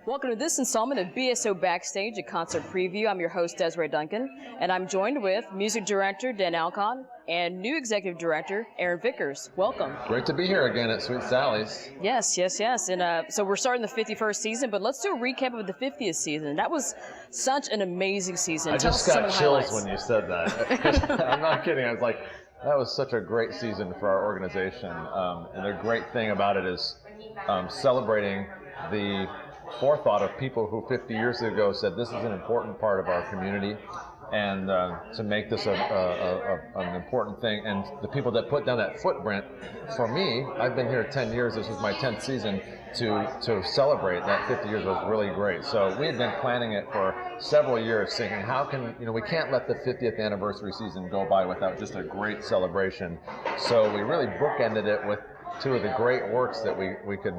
Welcome to this installment of BSO Backstage, a concert preview. I'm your host, Desiree Duncan, and I'm joined with music director Dan Alcon and new executive director Aaron Vickers. Welcome. Great to be here again at Sweet Sally's. Yes. And so we're starting the 51st season, but let's do a recap of the 50th season. That was such an amazing season. I just got chills when you said that. I'm not kidding. I was like, that was such a great season for our organization. And the great thing about it is celebrating the forethought of people who 50 years ago said this is an important part of our community, and to make this an important thing, and the people that put down that footprint. For me, I've been here 10 years, this was my 10th season, to celebrate that 50 years was really great. So we had been planning it for several years, thinking how can, we can't let the 50th anniversary season go by without just a great celebration. So we really bookended it with two of the great works that we could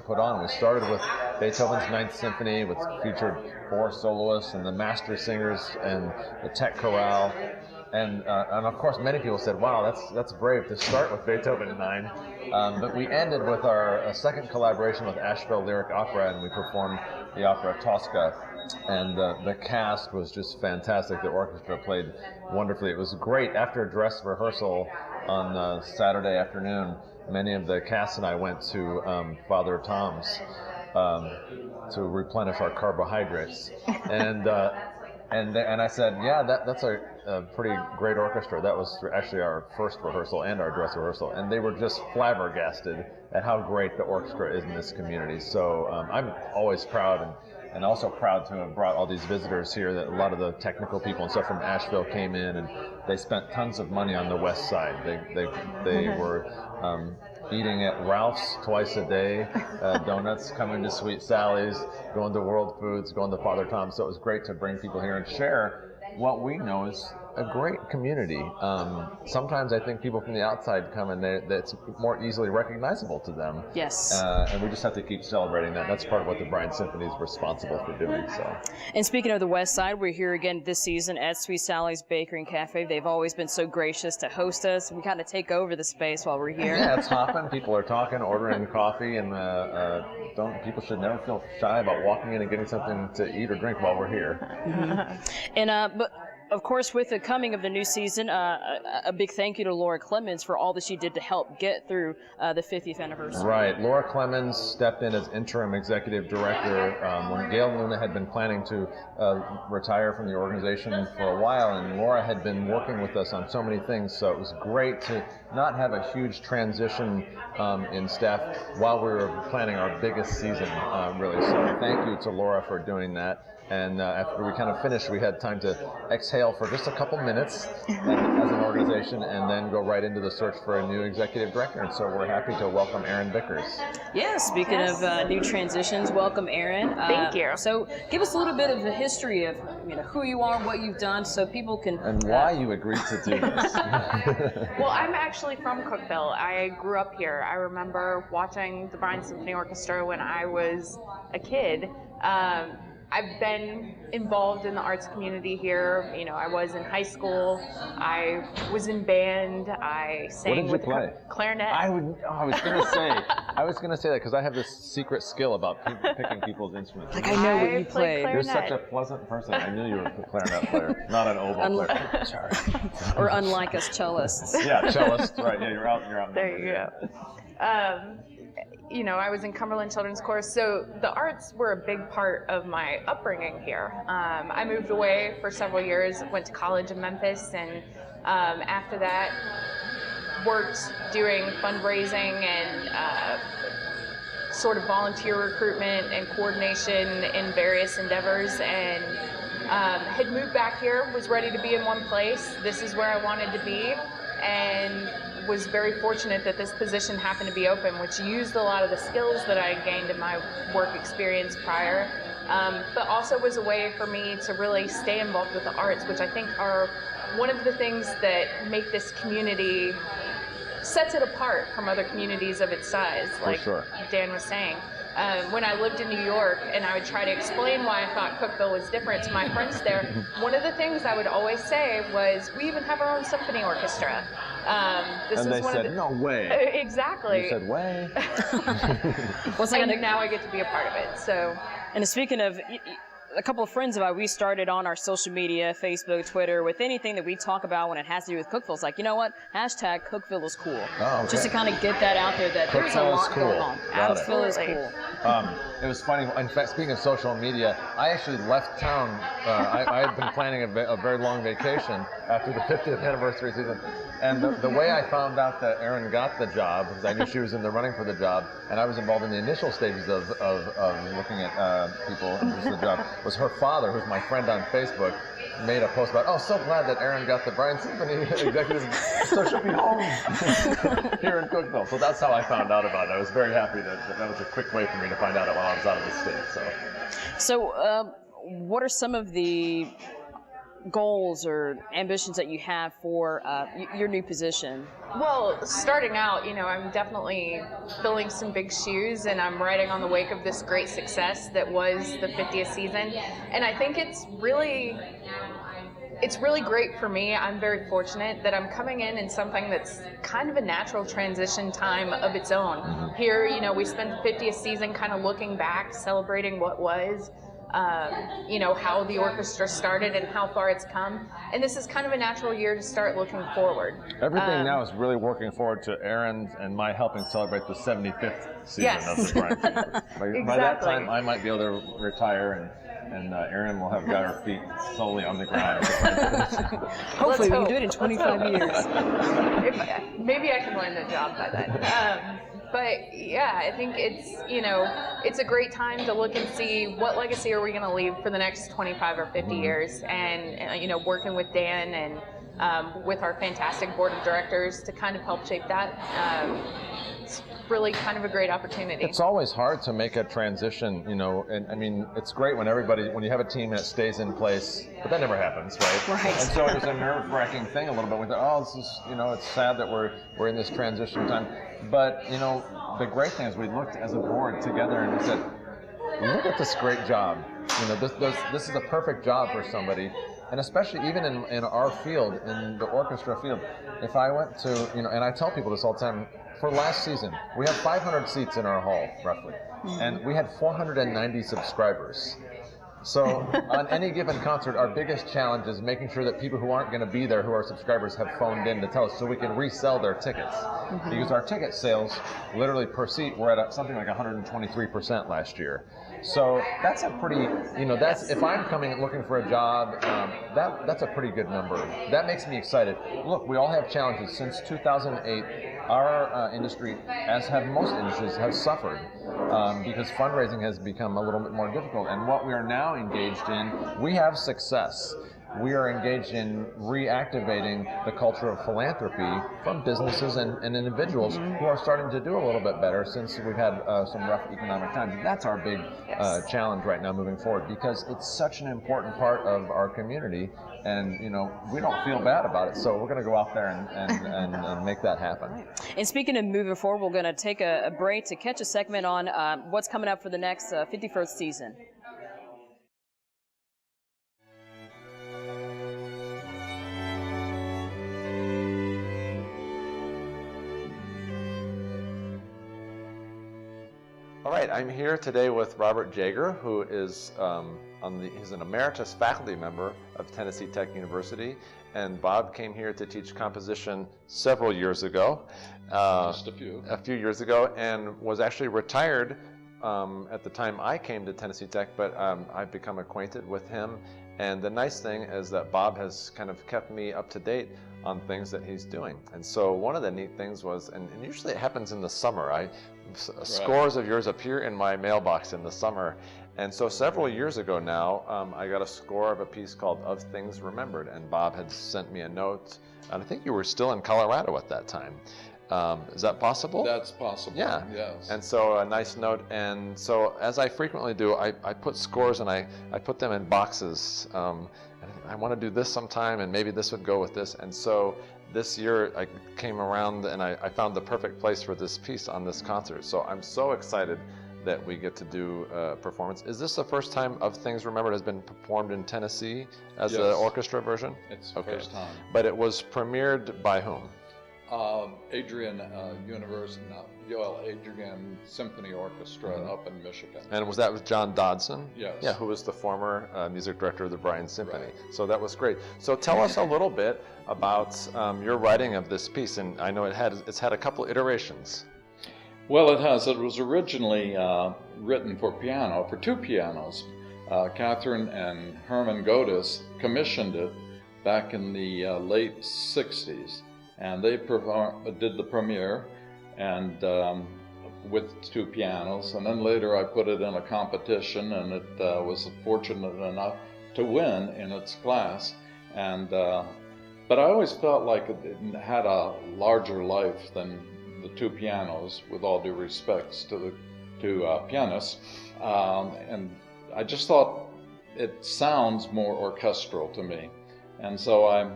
put on. We started with Beethoven's Ninth Symphony, which featured 4 soloists and the master singers and the tech chorale, and of course many people said, "Wow, that's brave to start with Beethoven 9." But we ended with our second collaboration with Asheville Lyric Opera, and we performed the opera Tosca. And the cast was just fantastic. The orchestra played wonderfully. It was great. After dress rehearsal on Saturday afternoon, many of the cast and I went to Father Tom's to replenish our carbohydrates, and I said, yeah, that's a pretty great orchestra. That was actually our first rehearsal and our dress rehearsal, and they were just flabbergasted at how great the orchestra is in this community. So I'm always proud and also proud to have brought all these visitors here. That a lot of the technical people and stuff from Asheville came in, and they spent tons of money on the west side. They were eating at Ralph's twice a day, donuts, coming to Sweet Sally's, going to World Foods, going to Father Tom's. So it was great to bring people here and share what we know is a great community. Sometimes I think people from the outside come and that's more easily recognizable to them. Yes. And we just have to keep celebrating that. That's part of what the Bryan Symphony is responsible for doing. So. And speaking of the West Side, we're here again this season at Sweet Sally's Bakery and Cafe. They've always been so gracious to host us. We kind of take over the space while we're here. Yeah, it's hopping. People are talking, ordering coffee, and people should never feel shy about walking in and getting something to eat or drink while we're here. Mm-hmm. And but of course, with the coming of the new season, a big thank you to Laura Clemens for all that she did to help get through the 50th anniversary. Right. Laura Clemens stepped in as interim executive director when Gail Luna had been planning to retire from the organization for a while, and Laura had been working with us on so many things, so it was great to not have a huge transition in staff while we were planning our biggest season, really. So thank you to Laura for doing that. And after we kind of finished, we had time to exhale for just a couple minutes as an organization, and then go right into the search for a new executive director. And so we're happy to welcome Aaron Vickers. Yeah, speaking of new transitions, welcome Aaron. Thank you. So give us a little bit of the history of who you are, what you've done, so people can... And why you agreed to do this. Well, I'm actually from Cookeville. I grew up here. I remember watching the Bryan Symphony Orchestra when I was a kid. I've been involved in the arts community here. I was in high school. I was in band. I sang with clarinet. I was gonna say that because I have this secret skill about picking people's instruments. Like, I know what you play. You're such a pleasant person. I knew you were a clarinet player, not an oboe player. Sorry. Or unlike us cellists. Yeah, cellist. Right. Yeah, you're out. There you go. I was in Cumberland Children's Chorus, so the arts were a big part of my upbringing here. I moved away for several years, went to college in Memphis, and after that worked doing fundraising and sort of volunteer recruitment and coordination in various endeavors, and had moved back here, was ready to be in one place. This is where I wanted to be, and was very fortunate that this position happened to be open, which used a lot of the skills that I gained in my work experience prior, but also was a way for me to really stay involved with the arts, which I think are one of the things that make this community, sets it apart from other communities of its size, like Dan was saying. When I lived in New York and I would try to explain why I thought Cookeville was different to my friends there, one of the things I would always say was, we even have our own symphony orchestra. And they said, no way. Exactly. You said, way. And now I get to be a part of it. So And speaking of, a couple of friends of ours, we started on our social media, Facebook, Twitter, with anything that we talk about when it has to do with Cookeville. It's like, you know what? Hashtag Cookeville is cool. Oh, okay. Just to kind of get that out there that there's a Cookeville is lot cool. going on. Cookeville is cool. It was funny. In fact, speaking of social media, I actually left town. I had been planning a very long vacation after the 50th anniversary season. And the way I found out that Erin got the job, because I knew she was in the running for the job, and I was involved in the initial stages of looking at people interested in the job, was her father, who's my friend on Facebook, made a post about, oh, so glad that Erin got the Brian Symphony executive, so she'll be home here in Cookeville. So that's how I found out about it. I was very happy that was a quick way for me to find out while I was out of the state. So what are some of the goals or ambitions that you have for your new position? Well, starting out, I'm definitely filling some big shoes, and I'm riding on the wake of this great success that was the 50th season. And I think it's really great for me. I'm very fortunate that I'm coming in something that's kind of a natural transition time of its own. Here, we spent the 50th season kind of looking back, celebrating what was. How the orchestra started and how far it's come. And this is kind of a natural year to start looking forward. Everything now is really working forward to Erin and my helping celebrate the 75th season of the Brian Symphony. By that time, I might be able to retire and Erin will have got her feet solely on the ground. Hopefully we can do it in 25 years. Maybe I can learn the job by then. But yeah, I think it's a great time to look and see what legacy are we going to leave for the next 25 or 50 years, and working with Dan and with our fantastic board of directors to kind of help shape that. It's really kind of a great opportunity. It's always hard to make a transition, and I mean, it's great when you have a team and it stays in place, but that never happens, right? Right. And so it was a nerve-wracking thing a little bit. We thought, this is, it's sad that we're in this transition time. But, the great thing is we looked as a board together and we said, look at this great job. This is a perfect job for somebody. And especially even in our field, in the orchestra field, if I went to, and I tell people this all the time, for last season, we have 500 seats in our hall, roughly. And we had 490 subscribers. So on any given concert, our biggest challenge is making sure that people who aren't going to be there, who are subscribers, have phoned in to tell us so we can resell their tickets. Because our ticket sales, literally per seat, were at something like 123% last year. So that's a pretty, that's, if I'm coming and looking for a job, that's a pretty good number. That makes me excited. Look, we all have challenges. Since 2008, our industry, as have most industries, have suffered because fundraising has become a little bit more difficult. And what we are now engaged in, we have success. We are engaged in reactivating the culture of philanthropy from businesses and individuals who are starting to do a little bit better since we've had some rough economic times. That's our big challenge right now moving forward, because it's such an important part of our community, and we don't feel bad about it, so we're going to go out there and make that happen. And speaking of moving forward, we're going to take a break to catch a segment on what's coming up for the next 51st season. All right, I'm here today with Robert Jager, who is he's an emeritus faculty member of Tennessee Tech University, and Bob came here to teach composition several years ago. Just a few. A few years ago, and was actually retired at the time I came to Tennessee Tech, but I've become acquainted with him. And the nice thing is that Bob has kind of kept me up to date on things that he's doing. And so one of the neat things was, and usually it happens in the summer, scores of yours appear in my mailbox in the summer. And so several years ago now, I got a score of a piece called Of Things Remembered, and Bob had sent me a note, and I think you were still in Colorado at that time. Is that possible? That's possible. Yeah. Yes. And so a nice note. And so as I frequently do, I put scores and I put them in boxes. And I want to do this sometime, and maybe this would go with this. And so this year I came around and I found the perfect place for this piece on this concert. So I'm so excited that we get to do a performance. Is this the first time Of Things Remembered has been performed in Tennessee as an orchestra version? It's the first time. But it was premiered by whom? Adrian Adrian Symphony Orchestra up in Michigan. And was that with John Dodson? Yes. Yeah, who was the former music director of the Bryan Symphony. Right. So that was great. So tell us a little bit about your writing of this piece, and I know it's had a couple iterations. Well, it has. It was originally written for piano, for two pianos. Catherine and Herman Godis commissioned it back in the late 60s, and they did the premiere and with two pianos, and then later I put it in a competition, and it was fortunate enough to win in its class. And but I always felt like it had a larger life than the two pianos, with all due respects to the two pianists, and I just thought it sounds more orchestral to me. And so I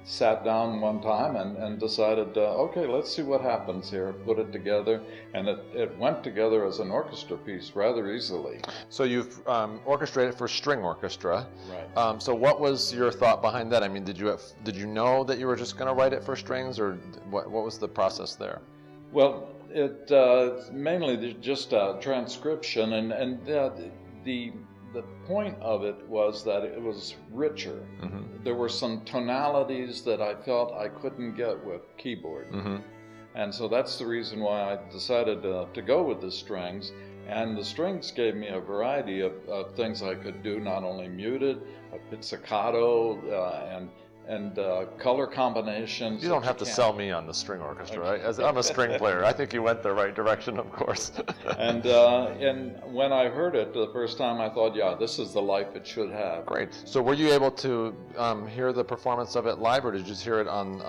sat down one time and decided, okay, let's see what happens here, put it together, and it went together as an orchestra piece rather easily. So you've orchestrated for string orchestra. Right. So what was your thought behind that? I mean, did you know that you were just going to write it for strings, or what was the process there? Well, it's mainly just transcription, and the point of it was that it was richer. Mm-hmm. There were some tonalities that I felt I couldn't get with keyboard. Mm-hmm. And so that's the reason why I decided to go with the strings. And the strings gave me a variety of things I could do, not only muted, a pizzicato, and color combinations. You don't have to sell me on the string orchestra, right? As I'm a string player. I think you went the right direction, of course. And when I heard it the first time, I thought, yeah, this is the life it should have. Great. So were you able to hear the performance of it live, or did you just hear it on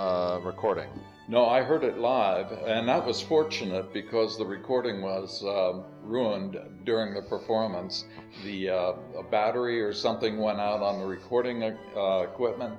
recording? No, I heard it live, and that was fortunate because the recording was ruined during the performance. A battery or something went out on the recording equipment.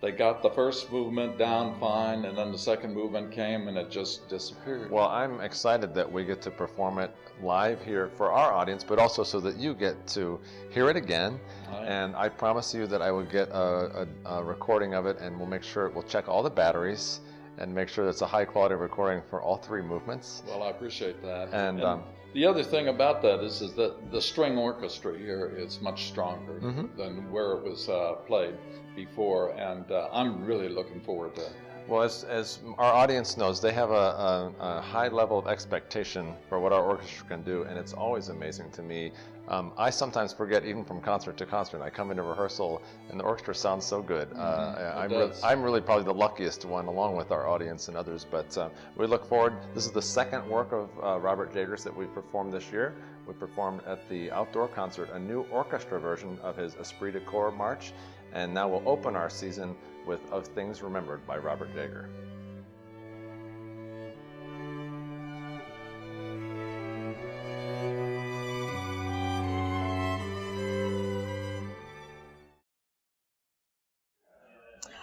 They got the first movement down fine, and then the second movement came, and it just disappeared. Well, I'm excited that we get to perform it live here for our audience, but also so that you get to hear it again. Right. And I promise you that I will get a recording of it, and we'll make sure we'll check all the batteries and make sure that it's a high-quality recording for all three movements. Well, I appreciate that. And the other thing about that is that the string orchestra here is much stronger than where it was played before, and I'm really looking forward to it. Well, as our audience knows, they have a high level of expectation for what our orchestra can do, and it's always amazing to me. I sometimes forget, even from concert to concert. I come into rehearsal, and the orchestra sounds so good. I'm really probably the luckiest one, along with our audience and others. But we look forward. This is the second work of Robert Jager's that we've performed this year. We performed at the outdoor concert a new orchestra version of his Esprit de Corps March, and now we'll open our season with Of Things Remembered by Robert Jager.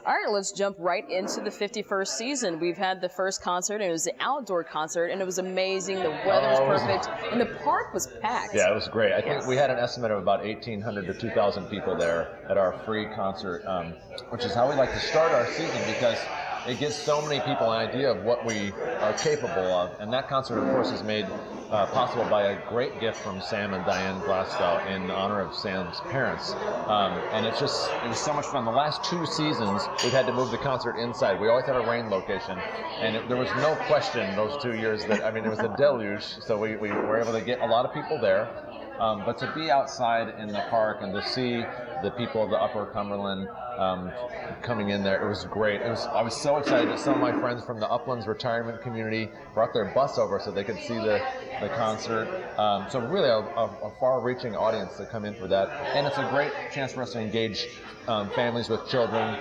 All right, let's jump right into the 51st season. We've had the first concert, and it was the outdoor concert, and it was amazing. The weather was perfect, and the park was packed. Yeah, it was great. I think we had an estimate of about 1,800 to 2,000 people there at our free concert, which is how we like to start our season, because it gives so many people an idea of what we are capable of. And that concert, of course, is made possible by a great gift from Sam and Diane Glasgow in honor of Sam's parents. And it was so much fun. The last 2 seasons, we've had to move the concert inside. We always have a rain location. And there was no question those 2 years that, it was a deluge. So we were able to get a lot of people there. But to be outside in the park and to see the people of the Upper Cumberland coming in there, it was great. I was so excited that some of my friends from the Uplands retirement community brought their bus over so they could see the concert. So really a far-reaching audience to come in for that. And it's a great chance for us to engage families with children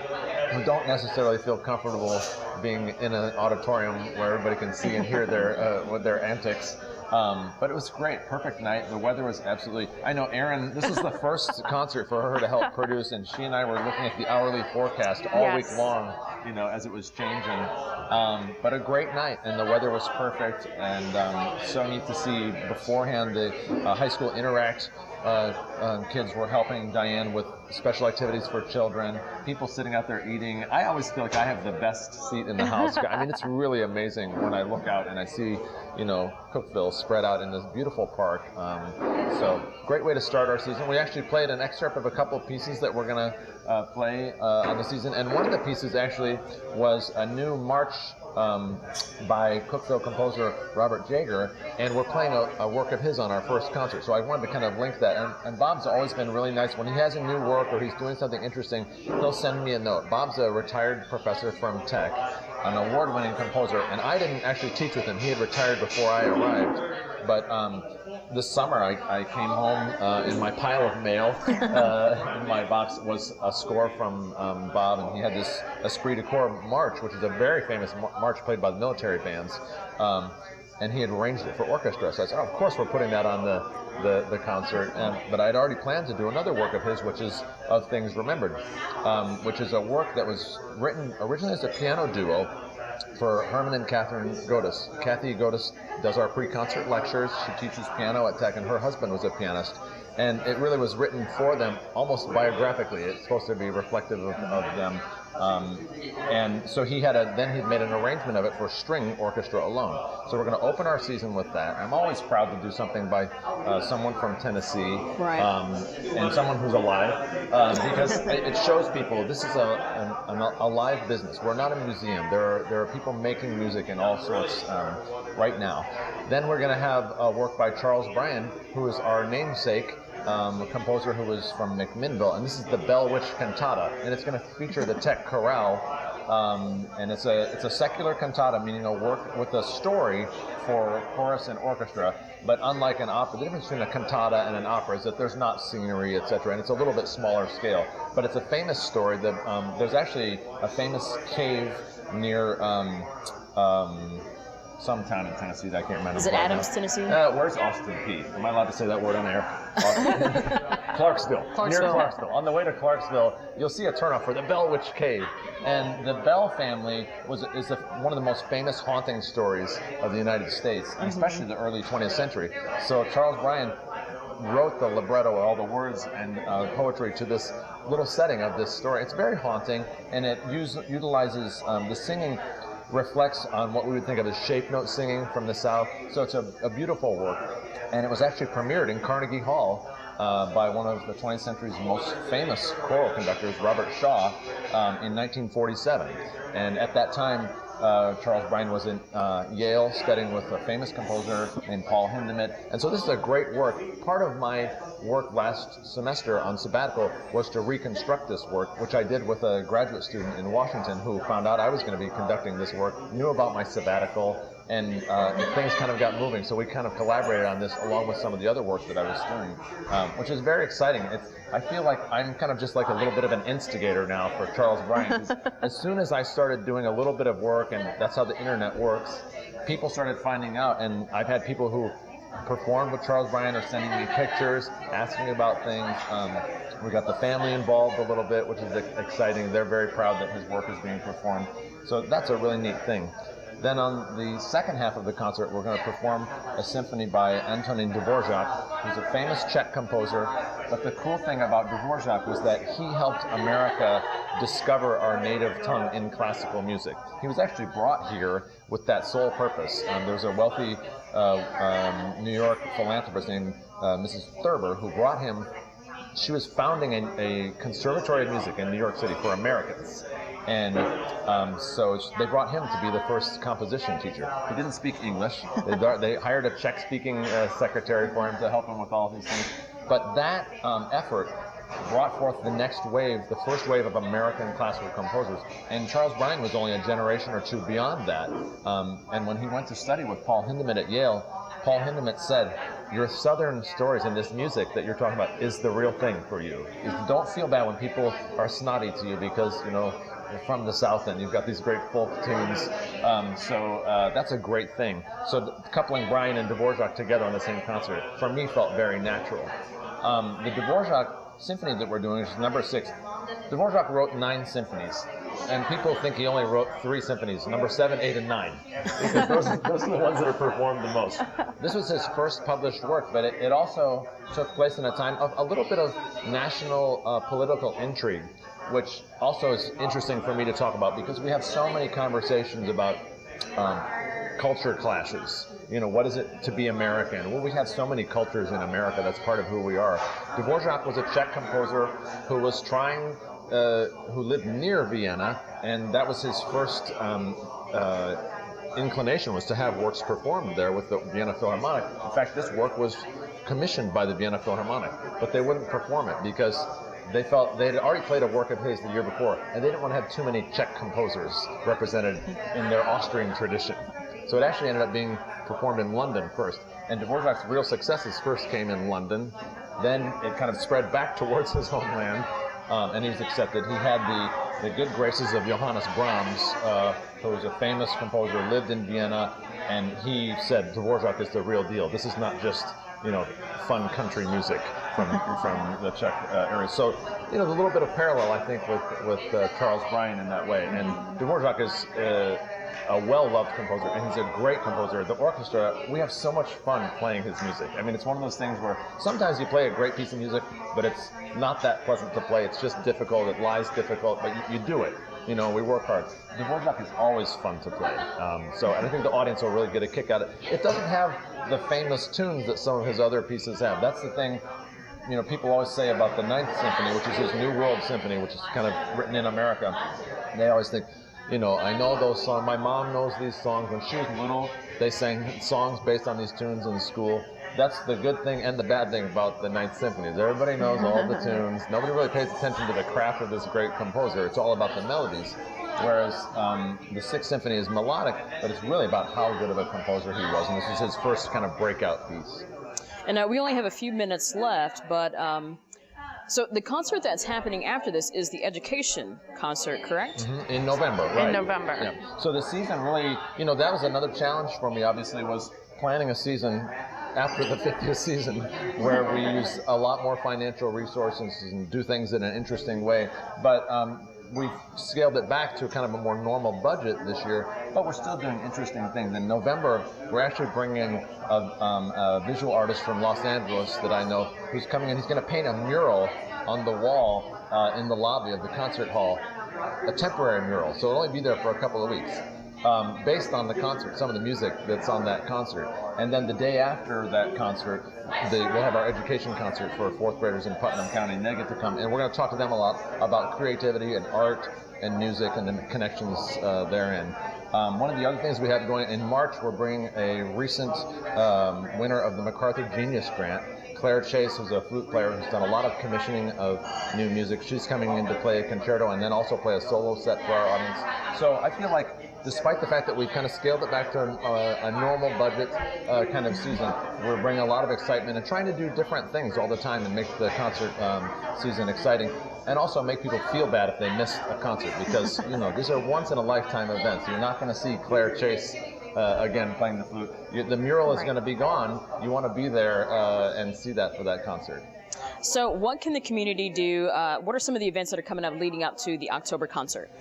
who don't necessarily feel comfortable being in an auditorium where everybody can see and hear their antics. But it was great, perfect night. The weather was absolutely, I know Erin, this is the first concert for her to help produce, and she and I were looking at the hourly forecast all week long. as it was changing. But a great night, and the weather was perfect, and so neat to see beforehand the high school Interact kids were helping Diane with special activities for children, people sitting out there eating. I always feel like I have the best seat in the house. I mean, it's really amazing when I look out and I see, Cookeville spread out in this beautiful park. So great way to start our season. We actually played an excerpt of a couple of pieces that we're going to play on the season, and one of the pieces actually was a new march by Cookeville composer Robert Jager, and we're playing a work of his on our first concert. So I wanted to kind of link that. And Bob's always been really nice. When he has a new work or he's doing something interesting, he'll send me a note. Bob's a retired professor from Tech, an award-winning composer, and I didn't actually teach with him. He had retired before I arrived. But this summer I came home in my pile of mail. In my box was a score from Bob, and he had this Esprit de Corps march, which is a very famous march played by the military bands. And he had arranged it for orchestra. So I said, of course we're putting that on the concert. But I'd already planned to do another work of his, which is Of Things Remembered, which is a work that was written originally as a piano duo for Herman and Catherine Godis. Kathy Godis does our pre-concert lectures. She teaches piano at Tech, and her husband was a pianist. And it really was written for them almost biographically. It's supposed to be reflective of them. And so he'd made an arrangement of it for string orchestra alone. So we're going to open our season with that. I'm always proud to do something by someone from Tennessee, right. And someone who's alive, because it shows people this is a live business. We're not a museum. There are people making music in all sorts right now. Then we're going to have a work by Charles Bryan, who is our namesake, a composer who was from McMinnville, and this is the Bell Witch Cantata, and it's going to feature the Tech Chorale, and it's a secular cantata, meaning a work with a story for chorus and orchestra. But unlike an opera, the difference between a cantata and an opera is that there's not scenery, etc., and it's a little bit smaller scale. But it's a famous story that there's actually a famous cave near some town in Tennessee that I can't remember. Is it Adams, Tennessee? Where's Austin Peay? Am I allowed to say that word on air? Clarksville. Near Clarksville. On the way to Clarksville, you'll see a turnoff for the Bell Witch Cave. And the Bell family is one of the most famous haunting stories of the United States, and especially the early 20th century. So Charles Bryan wrote the libretto, all the words and poetry to this little setting of this story. It's very haunting, and it utilizes the singing reflects on what we would think of as shape note singing from the South. So it's a beautiful work. And it was actually premiered in Carnegie Hall by one of the 20th century's most famous choral conductors, Robert Shaw, in 1947. And at that time, Charles Bryan was in Yale studying with a famous composer named Paul Hindemith. And so this is a great work. Part of my work last semester on sabbatical was to reconstruct this work, which I did with a graduate student in Washington who found out I was going to be conducting this work, knew about my sabbatical, and things kind of got moving. So we kind of collaborated on this along with some of the other work that I was doing, which is very exciting. I feel like I'm kind of just like a little bit of an instigator now for Charles Bryan. 'Cause as soon as I started doing a little bit of work, and that's how the internet works, people started finding out, and I've had people who performed with Charles Bryan are sending me pictures, asking about things. We got the family involved a little bit, which is exciting. They're very proud that his work is being performed. So that's a really neat thing. Then on the second half of the concert, we're going to perform a symphony by Antonin Dvorak, who's a famous Czech composer. But the cool thing about Dvorak was that he helped America discover our native tongue in classical music. He was actually brought here with that sole purpose. There's a wealthy New York philanthropist named Mrs. Thurber who brought him. She was founding a conservatory of music in New York City for Americans. And so they brought him to be the first composition teacher. He didn't speak English. They hired a Czech-speaking secretary for him to help him with all these things. But that effort brought forth the next wave, the first wave of American classical composers. And Charles Bryan was only a generation or two beyond that. And when he went to study with Paul Hindemith at Yale, Paul Hindemith said, your Southern stories and this music that you're talking about is the real thing for you. Don't feel bad when people are snotty to you because, you're from the South and you've got these great folk tunes. So that's a great thing. So coupling Bryan and Dvorak together on the same concert, for me, felt very natural. The Dvorak symphony that we're doing, which is number 6, Dvorak wrote 9 symphonies. and people think he only wrote 3 symphonies, number 7, 8, and 9, because those are the ones that are performed the most. This was his first published work, but it also took place in a time of a little bit of national political intrigue, which also is interesting for me to talk about, because we have so many conversations about culture clashes. You know, what is it to be American? Well, we have so many cultures in America. That's part of who we are. Dvorak was a Czech composer who was who lived near Vienna, and that was his first inclination, was to have works performed there with the Vienna Philharmonic. In fact, this work was commissioned by the Vienna Philharmonic, but they wouldn't perform it because they felt they had already played a work of his the year before, and they didn't want to have too many Czech composers represented in their Austrian tradition. So it actually ended up being performed in London first. And Dvorak's real successes first came in London. Then it kind of spread back towards his homeland, and he was accepted. He had the good graces of Johannes Brahms, who was a famous composer, lived in Vienna, and he said Dvorak is the real deal. This is not just, you know, fun country music from the Czech area. So, you know, a little bit of parallel, I think, with Charles Bryan in that way. And Dvorak is a well-loved composer, and he's a great composer. The orchestra, we have so much fun playing his music. I mean, it's one of those things where sometimes you play a great piece of music, but it's not that pleasant to play. It's just difficult. It lies difficult, but you do it. You know, we work hard. Dvorak is always fun to play. And I think the audience will really get a kick out of it. It doesn't have the famous tunes that some of his other pieces have. That's the thing. You know, people always say about the Ninth Symphony, which is his New World Symphony, which is kind of written in America. They always think, you know, I know those songs. My mom knows these songs. When she was little, they sang songs based on these tunes in school. That's the good thing and the bad thing about the Ninth Symphony. Is everybody knows all the tunes. Nobody really pays attention to the craft of this great composer. It's all about the melodies. Whereas the Sixth Symphony is melodic, but it's really about how good of a composer he was. And this is his first kind of breakout piece. And we only have a few minutes left, but so the concert that's happening after this is the education concert, correct? Mm-hmm. In November, right? In November. Yeah. So the season really, you know, that was another challenge for me, obviously, was planning a season after the 50th season where we use a lot more financial resources and do things in an interesting way. But we've scaled it back to kind of a more normal budget this year, but we're still doing interesting things. In November, we're actually bringing a visual artist from Los Angeles that I know who's coming in. He's going to paint a mural on the wall in the lobby of the concert hall, a temporary mural, so it'll only be there for a couple of weeks. Based on the concert, some of the music that's on that concert. And then the day after that concert, we'll have our education concert for 4th graders in Putnam County, and they get to come. And we're going to talk to them a lot about creativity and art and music and the connections therein. One of the other things we have going in March, we're bringing a recent winner of the MacArthur Genius Grant, Claire Chase, who's a flute player who's done a lot of commissioning of new music. She's coming in to play a concerto and then also play a solo set for our audience. So I feel like despite the fact that we've kind of scaled it back to a normal budget kind of season, we're bringing a lot of excitement and trying to do different things all the time and make the concert season exciting, and also make people feel bad if they miss a concert, because, you know, these are once-in-a-lifetime events. You're not going to see Claire Chase again playing the flute. The mural is going to be gone. You want to be there and see that for that concert. So what can the community do? What are some of the events that are coming up leading up to the October concert?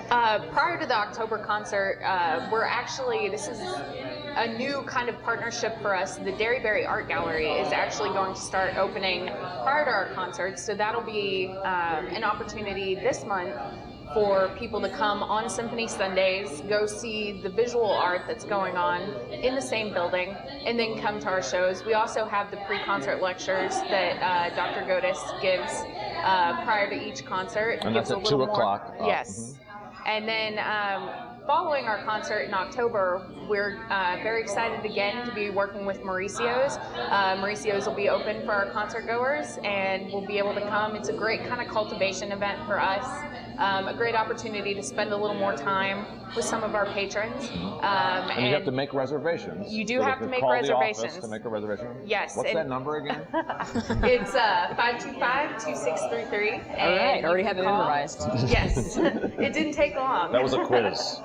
Prior to the October concert, this is a new kind of partnership for us. The Derryberry Art Gallery is actually going to start opening prior to our concert, so that'll be an opportunity this month for people to come on Symphony Sundays, go see the visual art that's going on in the same building, and then come to our shows. We also have the pre-concert lectures that Dr. Godis gives prior to each concert. And that's at 2 o'clock. Yes. Mm-hmm. And then following our concert in October, we're very excited again to be working with Mauricio's. Mauricio's will be open for our concert goers, and we'll be able to come. It's a great kind of cultivation event for us. A great opportunity to spend a little more time with some of our patrons. And you have to make reservations. You do have to make reservations. Call the office to make a reservation? Yes. What's that number again? It's 525-2633. All right, already have it memorized. Yes. It didn't take long. That was a quiz.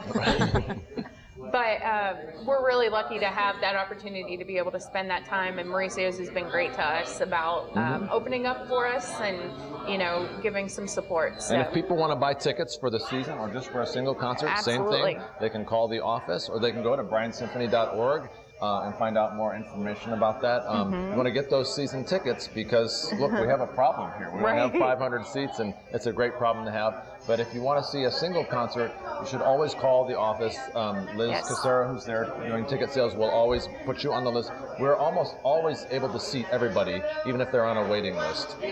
But But we're really lucky to have that opportunity to be able to spend that time, and Mauricio's has been great to us about opening up for us and, you know, giving some support. So. And if people want to buy tickets for the season or just for a single concert, Absolutely. same thing. They can call the office or they can go to bryansymphony.org and find out more information about that. You want to get those season tickets because, look, we have a problem here. We only have 500 seats, and it's a great problem to have. But if you want to see a single concert, you should always call the office. Liz Casera, who's there doing ticket sales, will always put you on the list. We're almost always able to seat everybody, even if they're on a waiting list. You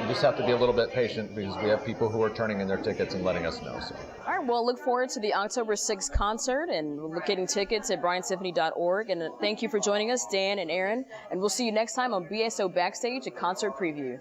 just have to be a little bit patient because we have people who are turning in their tickets and letting us know. So. All right, well, look forward to the October 6th concert and getting tickets at bryansymphony.org. And thank you for joining us, Dan and Aaron. And we'll see you next time on BSO Backstage, a concert preview.